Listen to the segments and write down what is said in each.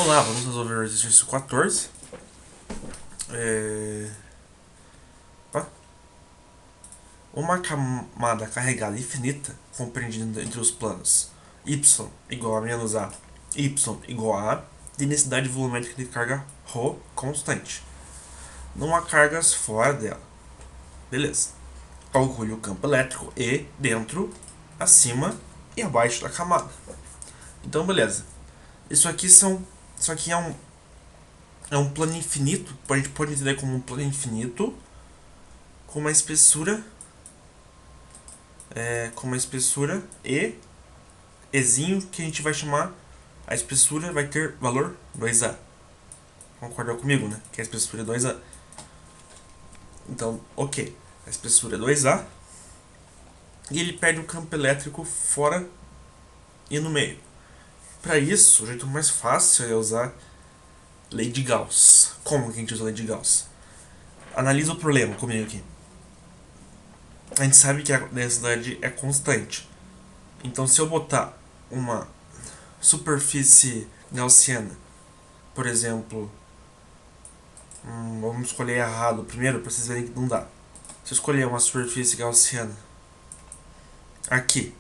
Olá, vamos resolver o exercício 14. Opa. Uma camada carregada infinita, compreendida entre os planos y igual a menos a, y igual a, de densidade volumétrica de carga ρ constante. Não há cargas fora dela. Beleza. Calcule o campo elétrico E dentro, acima e abaixo da camada. Então, beleza. Isso aqui é um plano infinito. A gente pode entender como um plano infinito com uma espessura E, Ezinho, que a gente vai chamar, a espessura vai ter valor 2A. Concorda comigo, né? Que a espessura é 2A. Então, ok. A espessura é 2A. E ele perde o campo elétrico fora e no meio. Para isso, o jeito mais fácil é usar lei de Gauss. Como que a gente usa a lei de Gauss? Analisa o problema comigo aqui. A gente sabe que a densidade é constante. Então, se eu botar uma superfície gaussiana, por exemplo, vamos escolher errado primeiro para vocês verem que não dá. Se eu escolher uma superfície gaussiana aqui,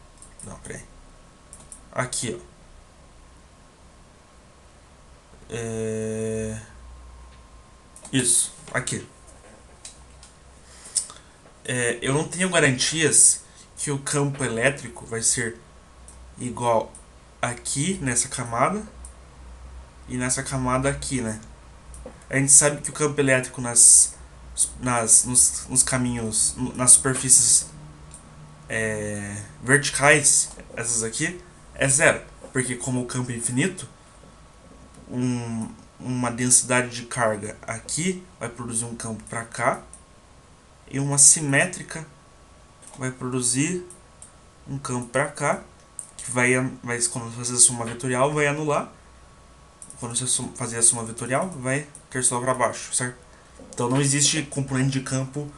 aqui, ó, isso, aqui. Eu não tenho garantias que o campo elétrico vai ser igual aqui nessa camada e nessa camada aqui, né? A gente sabe que o campo elétrico nos caminhos, nas superfícies verticais, essas aqui, é zero, porque como o campo é infinito, uma densidade de carga aqui vai produzir um campo para cá e uma simétrica vai produzir um campo para cá, que vai quando fazer a soma vetorial vai anular, quando você fazer a soma vetorial vai ter só para baixo, certo? Então não existe componente de campo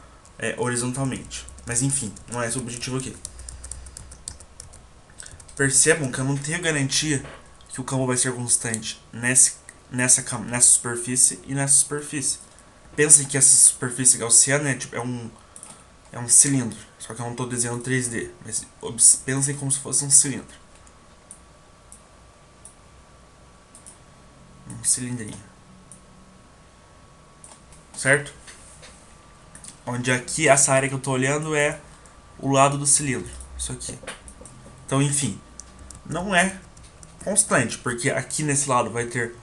horizontalmente, mas enfim, não é esse o objetivo aqui. Percebam que eu não tenho garantia que o campo vai ser constante nessa superfície e nessa superfície. Pensem que essa superfície gaussiana é um cilindro, só que eu não estou desenhando 3D, mas pensem como se fosse um cilindro. Um cilindrinho. Certo? Onde aqui, essa área que eu estou olhando é o lado do cilindro. Isso aqui. Então, enfim, não é constante, porque aqui nesse lado vai ter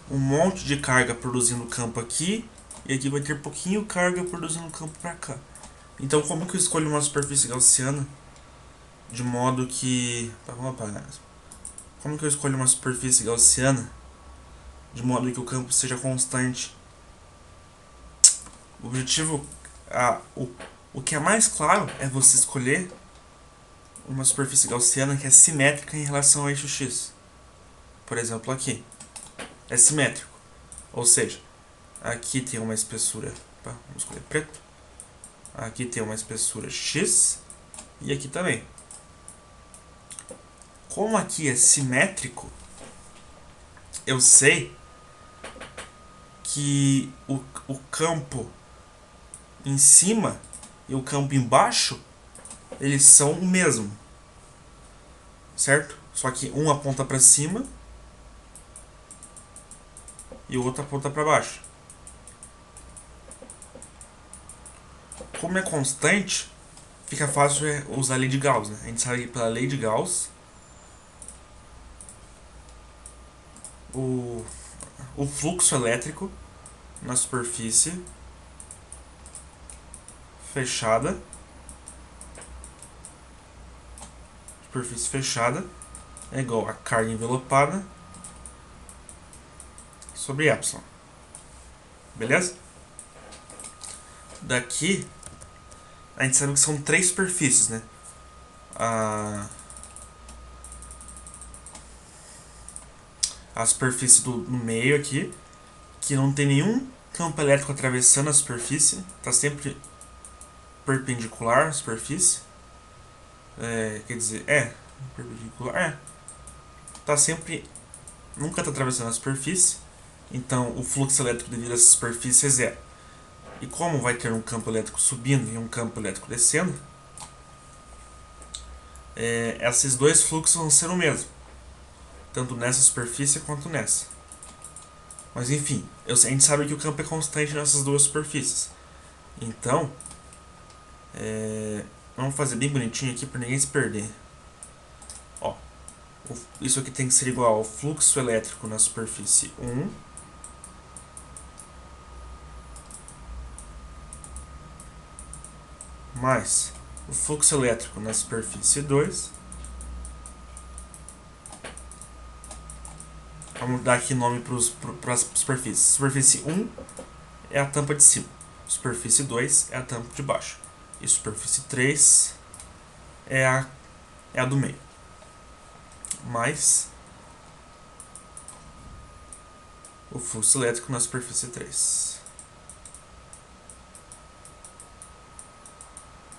um monte de carga produzindo campo aqui, e aqui vai ter pouquinho carga produzindo campo para cá. Então, como que eu escolho uma superfície gaussiana de modo que... vamos apagar. Como que eu escolho uma superfície gaussiana de modo que o campo seja constante? O objetivo, o que é mais claro é você escolher uma superfície gaussiana que é simétrica em relação ao eixo X. Por exemplo, aqui. É simétrico. Ou seja, aqui tem uma espessura... vamos escolher preto. Aqui tem uma espessura X. E aqui também. Como aqui é simétrico, eu sei que o campo em cima e o campo embaixo, eles são o mesmo. Certo? Só que um aponta para cima e o outro aponta para baixo. Como é constante, fica fácil usar a lei de Gauss, né? A gente sabe que pela lei de Gauss o fluxo elétrico na superfície fechada é igual a carga envelopada sobre epsilon. Beleza? Daqui a gente sabe que são 3 superfícies, né? A superfície no meio aqui, que não tem nenhum campo elétrico atravessando a superfície, está sempre perpendicular à superfície. Quer dizer, perpendicular, está sempre nunca está atravessando a superfície, então o fluxo elétrico devido a essa superfície é zero. E como vai ter um campo elétrico subindo e um campo elétrico descendo, esses dois fluxos vão ser o mesmo, tanto nessa superfície quanto nessa. Mas enfim, a gente sabe que o campo é constante nessas duas superfícies. Então, vamos fazer bem bonitinho aqui para ninguém se perder. Ó, isso aqui tem que ser igual ao fluxo elétrico na superfície 1 mais o fluxo elétrico na superfície 2. Vamos dar aqui nome para as superfícies. Superfície 1 é a tampa de cima. Superfície 2 é a tampa de baixo. E superfície 3 é a do meio. Mais o fluxo elétrico na superfície 3.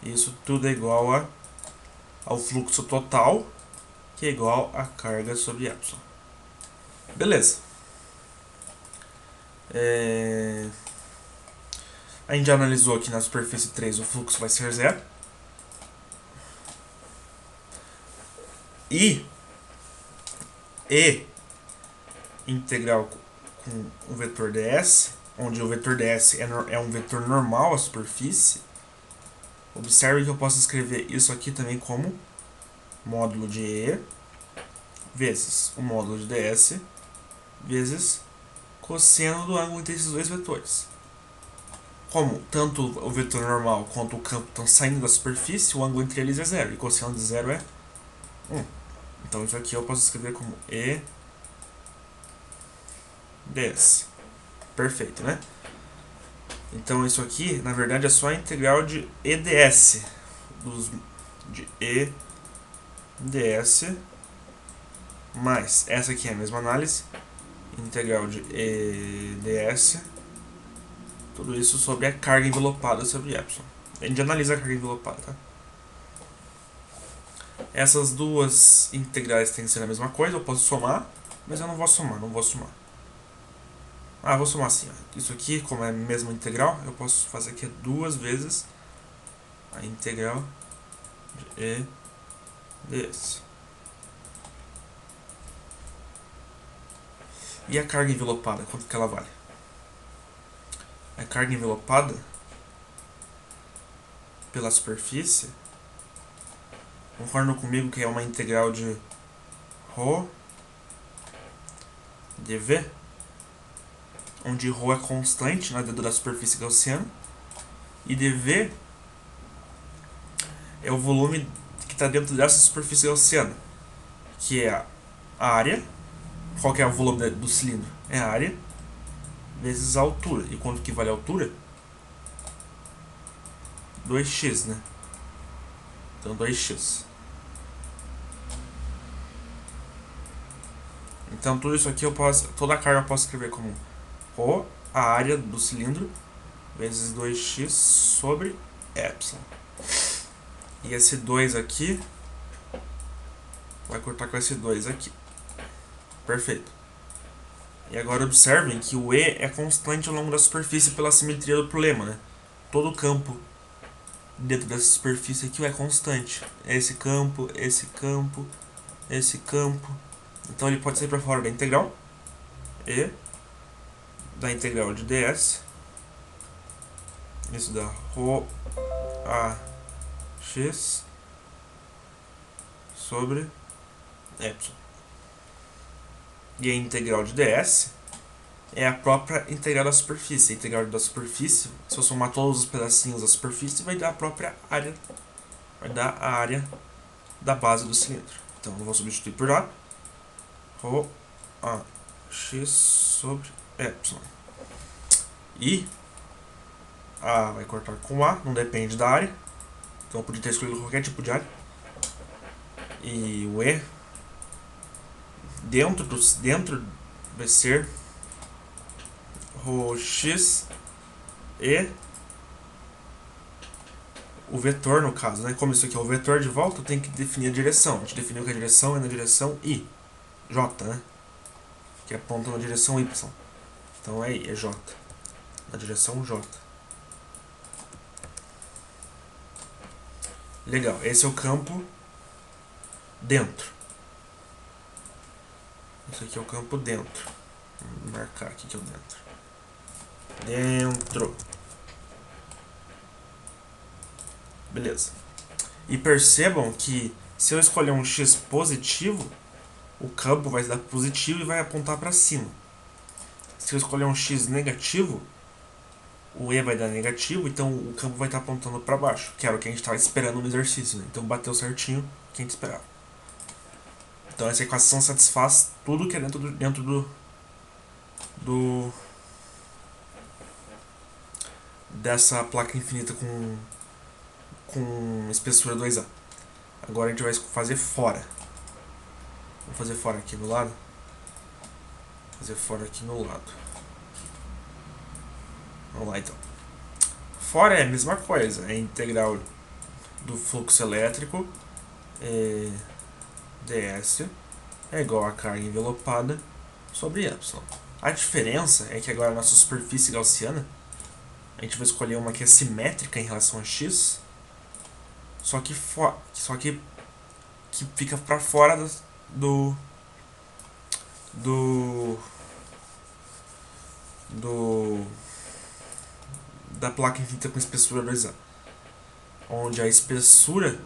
Isso tudo é igual ao fluxo total, que é igual a carga sobre epsilon. Beleza. A gente já analisou aqui na superfície 3 o fluxo vai ser zero. E integral com o vetor ds, onde o vetor ds é um vetor normal à superfície. Observe que eu posso escrever isso aqui também como módulo de E vezes o módulo de ds vezes cosseno do ângulo entre esses dois vetores. Como tanto o vetor normal quanto o campo estão saindo da superfície, o ângulo entre eles é zero, e cosseno de zero é 1. Então isso aqui eu posso escrever como E ds. Perfeito, né? Então isso aqui, na verdade, é só a integral de EDS. De EDS mais, essa aqui é a mesma análise, integral de EDS, tudo isso sobre a carga envelopada sobre epsilon. A gente analisa a carga envelopada, tá? Essas duas integrais têm que ser a mesma coisa, eu posso somar, mas eu não vou somar. Vou somar assim, ó. Isso aqui, como é a mesma integral, eu posso fazer aqui duas vezes a integral de E ds. E a carga envelopada, quanto que ela vale? A carga envelopada pela superfície, concordam comigo que é uma integral de ρ dv, onde ρ é constante na dentro da superfície gaussiana, e dv é o volume que está dentro dessa superfície gaussiana, que é a área. Qual que é o volume do cilindro? É a área vezes a altura. E quanto que vale a altura? 2x, né? Então 2x. Então tudo isso aqui toda a carga eu posso escrever como ρ, a área do cilindro, vezes 2x sobre epsilon. E esse 2 aqui vai cortar com esse 2 aqui. Perfeito. E agora observem que o E é constante ao longo da superfície pela simetria do problema, né? Todo campo dentro dessa superfície aqui é constante. É esse campo, esse campo, esse campo. Então ele pode sair para fora da integral. E da integral de ds. Isso dá ρ a x sobre epsilon. E a integral de ds é a própria integral da superfície. A integral da superfície, se eu somar todos os pedacinhos da superfície, vai dar a própria área. Vai dar a área da base do cilindro. Então eu vou substituir por A. ρ a x sobre epsilon. E A vai cortar com A, não depende da área. Então eu podia ter escolhido qualquer tipo de área. E o E dentro vai ser ρx e o vetor, no caso, né? Como isso aqui é o vetor de volta, eu tenho que definir a direção. A gente definiu que a direção é na direção I, J, né? que aponta na direção Y. Então é J, na direção J. Legal, esse é o campo dentro. Esse aqui é o campo dentro. Vou marcar aqui que é o dentro. Dentro. Beleza. E percebam que se eu escolher um X positivo, o campo vai dar positivo e vai apontar para cima. Se eu escolher um X negativo, o E vai dar negativo, então o campo vai estar apontando para baixo, que era o que a gente estava esperando no exercício, né? Então bateu certinho o que a gente esperava. Então essa equação satisfaz tudo que é dentro dessa placa infinita com espessura 2A. Agora a gente vai fazer fora. Vou fazer fora aqui no lado. Fazer fora aqui no lado. Vamos lá então. Fora é a mesma coisa. É a integral do fluxo elétrico ds é igual a carga envelopada sobre y. A diferença é que agora a nossa superfície gaussiana, a gente vai escolher uma que é simétrica em relação a x, só que fica para fora da placa infinita com espessura 2A, onde a espessura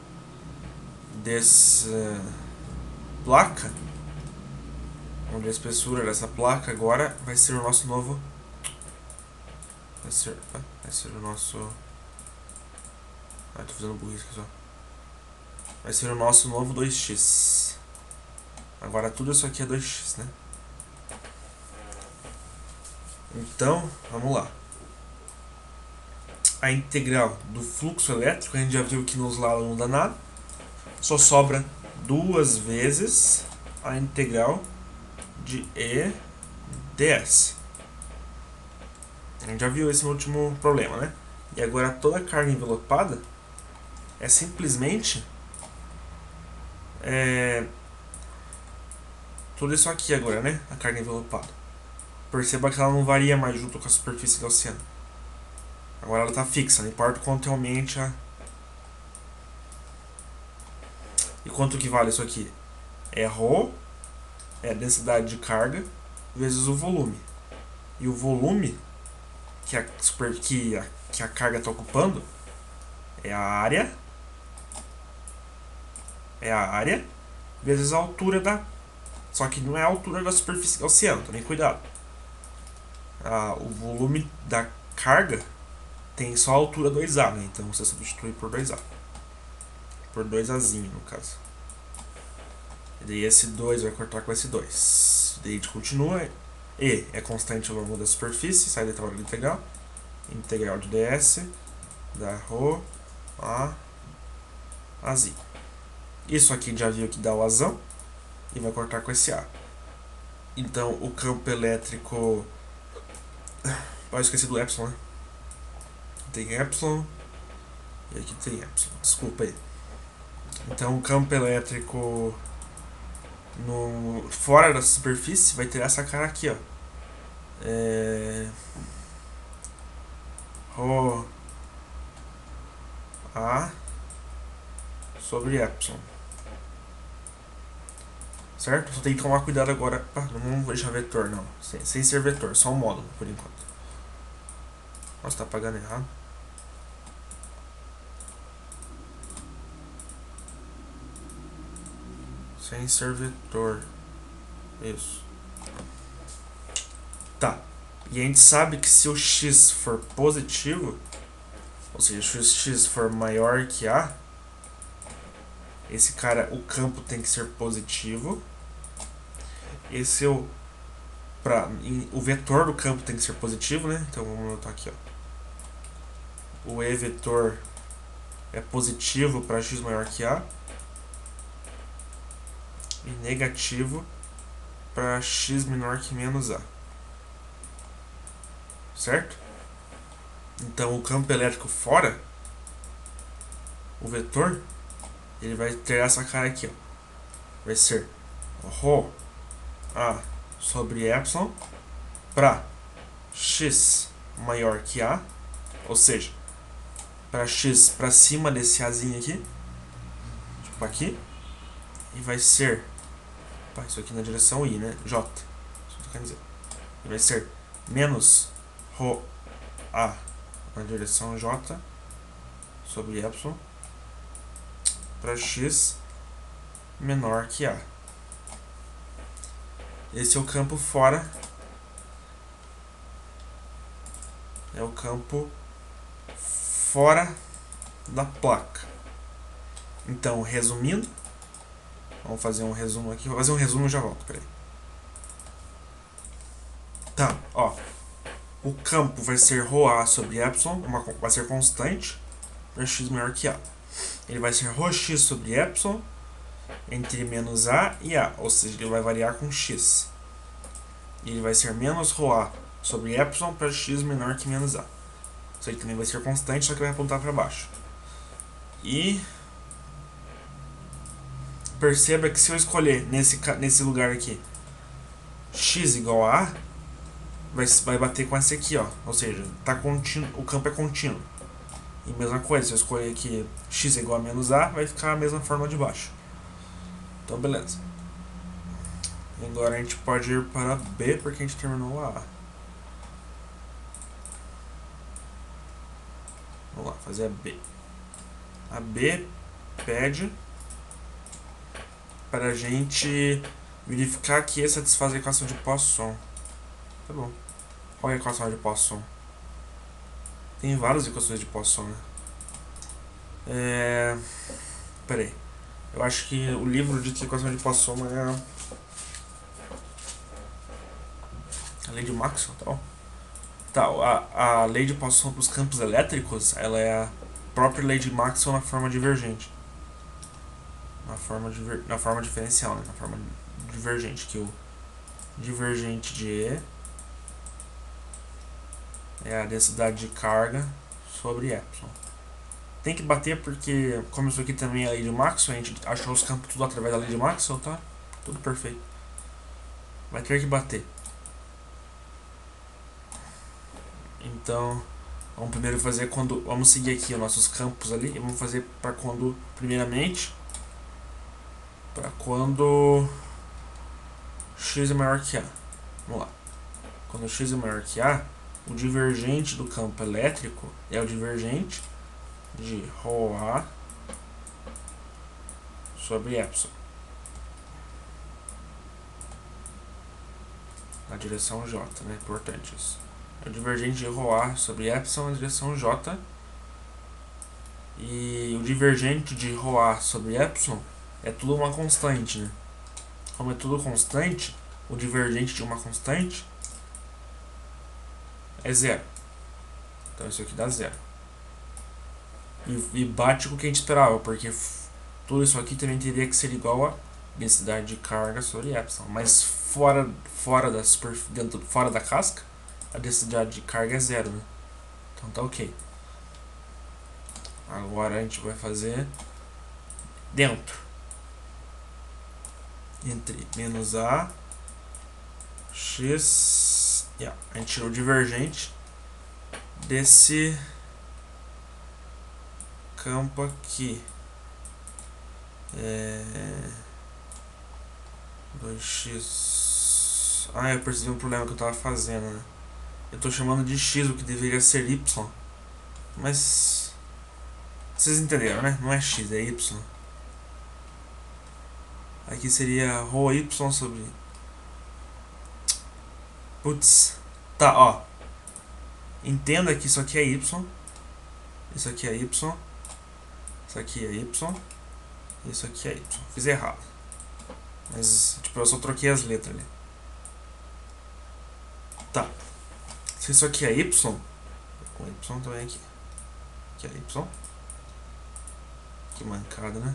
dessa placa, agora vai ser o nosso novo, vai ser o nosso, tô fazendo burrice aqui só, vai ser o nosso novo 2x. Agora tudo isso aqui é 2x, né? Então, vamos lá. A integral do fluxo elétrico, a gente já viu que nos lados não dá nada. Só sobra duas vezes a integral de E ds. A gente já viu esse no último problema, né? E agora toda a carga envelopada é simplesmente tudo isso aqui agora, né? A carga envelopada. Perceba que ela não varia mais junto com a superfície gaussiana. Agora ela está fixa, não importa o quanto aumente a... E quanto que vale isso aqui? É ρ, é a densidade de carga, vezes o volume. E o volume que a carga está ocupando é a área vezes a altura da... Só que não é a altura da superfície gaussiana, tomem cuidado. O volume da carga tem só a altura 2A, né? Então você substitui por 2A. Por 2Azinho, no caso. E daí esse 2 vai cortar com esse 2. Daí a gente continua. E é constante ao longo da superfície, sai da tabela integral. Integral de ds da ρ a azinho. Isso aqui já viu que dá o azão. E vai cortar com esse A. Então o campo elétrico... eu esqueci do epsilon, né? Tem epsilon e aqui tem epsilon. Desculpa aí. Então o campo elétrico fora da superfície vai ter essa cara aqui, ó. Rho A sobre epsilon. Certo? Só tem que tomar cuidado agora. Não vamos deixar vetor, não. Sem ser vetor, só um módulo por enquanto. Nossa, tá apagando errado. Sem ser vetor. Isso. Tá. E a gente sabe que se o x for positivo, ou seja, se o x for maior que A, esse cara, o campo tem que ser positivo. O vetor do campo tem que ser positivo, né? Então vamos anotar aqui, ó. O E vetor é positivo para x maior que A e negativo para x menor que menos A. Certo? Então o campo elétrico fora, o vetor, ele vai ter essa cara aqui, ó. Vai ser ρ A sobre epsilon para x maior que a, ou seja, para x para cima desse azinho aqui, tipo aqui, e vai ser, isso aqui na direção i, né, j, isso que eu tô querendo dizer, e vai ser menos ρ a na direção j sobre epsilon para x menor que a. Esse é o campo fora, da placa. Então, resumindo, vamos fazer um resumo aqui. Vou fazer um resumo e já volto. Peraí. Tá, ó. O campo vai ser ρA sobre epsilon, vai ser constante para x maior que a. Ele vai ser ρx sobre epsilon entre menos a e a, ou seja, ele vai variar com x. E ele vai ser menos ρA sobre epsilon para x menor que menos a. Isso aí também vai ser constante, só que vai apontar para baixo. E perceba que se eu escolher nesse lugar aqui x igual a A, vai bater com esse aqui, ó. Ou seja, tá contínuo, o campo é contínuo. E mesma coisa, se eu escolher aqui x igual a menos A, vai ficar a mesma forma de baixo. Então, beleza. E agora a gente pode ir para B, porque a gente terminou a A. Vamos lá, fazer a B. A B pede para a gente verificar que ia satisfaz a equação de Poisson. Tá bom. Qual é a equação de Poisson? Tem várias equações de Poisson, né? Pera aí. Eu acho que o livro de equação de Poisson é a lei de Maxwell, tá bom? Tá, a lei de Poisson para os campos elétricos, ela é a própria lei de Maxwell na forma divergente. Na forma diferencial, né? Na forma divergente, que o divergente de E é a densidade de carga sobre epsilon. Tem que bater porque, como isso aqui também é a lei de Maxwell, a gente achou os campos tudo através da lei de Maxwell, tá? Tudo perfeito. Vai ter que bater. Então, vamos primeiro fazer quando... Vamos seguir aqui os nossos campos ali e vamos fazer para quando, primeiramente, para quando x é maior que a. Vamos lá. Quando x é maior que a, o divergente do campo elétrico é o divergente de ρA sobre epsilon na direção j, né? Importante isso. É o divergente de ρA sobre epsilon na direção j. E o divergente de ρA sobre epsilon é tudo uma constante, né? Como é tudo constante, o divergente de uma constante é zero. Então isso aqui dá zero. E bate com o que a gente esperava, porque tudo isso aqui também teria que ser igual a densidade de carga sobre epsilon. Mas fora da casca, a densidade de carga é zero, né? Então tá ok. Agora a gente vai fazer dentro. Entre menos a, x... a gente tirou o divergente desse campo aqui. 2x... eu percebi um problema que eu tava fazendo, né? Eu tô chamando de x, o que deveria ser y. Mas... vocês entenderam, né? Não é x, é y. Aqui seria ρy sobre... Putz. Tá, ó. Entenda que isso aqui é y. Isso aqui é y. Isso aqui é y. Isso aqui é y. Fiz errado. Mas, tipo, eu só troquei as letras ali. Tá. Se isso aqui é y, com y também aqui. Aqui é y. Que mancada, né?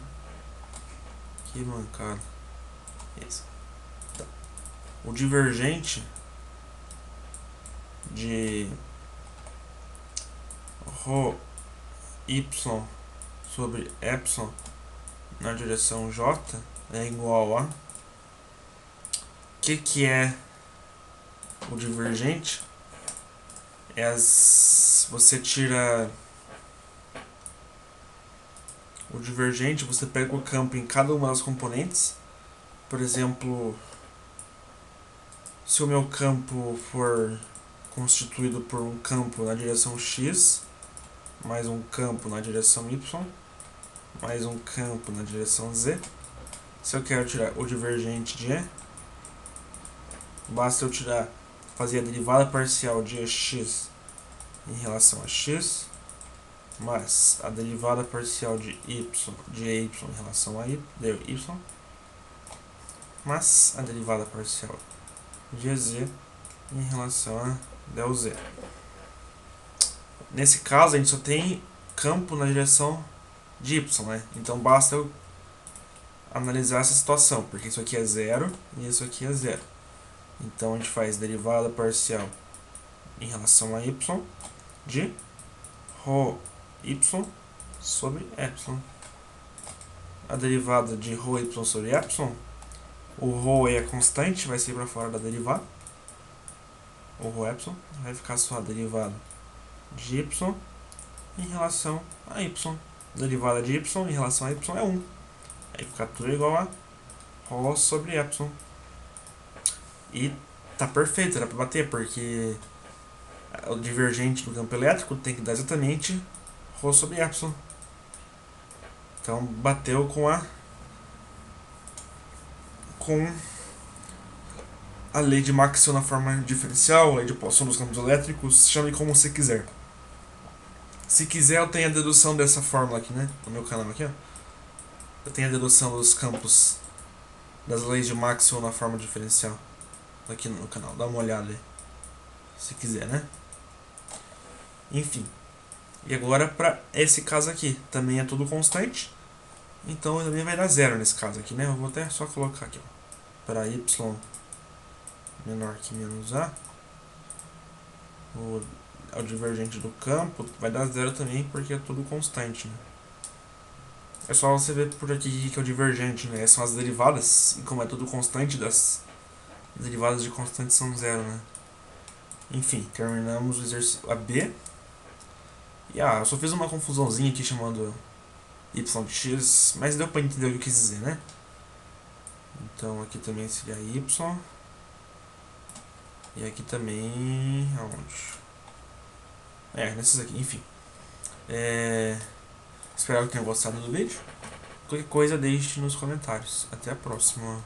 Que mancada. Isso. Tá. O divergente de ρy sobre epsilon na direção j é igual a... O que é o divergente é você tira o divergente, você pega o campo em cada uma das componentes. Por exemplo, se o meu campo for constituído por um campo na direção x, mais um campo na direção y, mais um campo na direção z. Se eu quero tirar o divergente de E, basta eu fazer a derivada parcial de EX em relação a x, mais a derivada parcial de EY em relação a Y, mais a derivada parcial de EZ em relação a ΔZ. Nesse caso, a gente só tem campo na direção de Y, né? Então basta eu analisar essa situação, porque isso aqui é zero e isso aqui é zero. Então a gente faz derivada parcial em relação a y de ρy sobre epsilon. A derivada de ρy sobre epsilon, o ρ é constante, vai sair para fora da derivada. O ρ epsilon vai ficar só a derivada de y em relação a y. A derivada de y em relação a y é 1. Aí fica tudo igual a ρ sobre epsilon. E tá perfeito, dá pra bater, porque o divergente do campo elétrico tem que dar exatamente ρ sobre epsilon. Então bateu com a lei de Maxwell na forma diferencial, a lei de Poisson dos campos elétricos, chame como você quiser. Se quiser, eu tenho a dedução dessa fórmula aqui, né? No meu canal aqui, ó. Eu tenho a dedução dos campos das leis de Maxwell na forma diferencial aqui no canal. Dá uma olhada aí, se quiser, né? Enfim. E agora para esse caso aqui, também é tudo constante. Então também vai dar zero nesse caso aqui, né? Eu vou até só colocar aqui, ó. Para y menor que menos a, o divergente do campo vai dar zero também, porque é tudo constante, né? É só você ver por aqui que é o divergente, né? São as derivadas, e como é tudo constante, das derivadas de constante são zero, né? Enfim, terminamos o exercício AB. E eu só fiz uma confusãozinha aqui chamando y de x, mas deu pra entender o que eu quis dizer, né? Então aqui também seria y. E aqui também... aonde? Nesses aqui, enfim. Espero que tenham gostado do vídeo. Qualquer coisa deixe nos comentários. Até a próxima.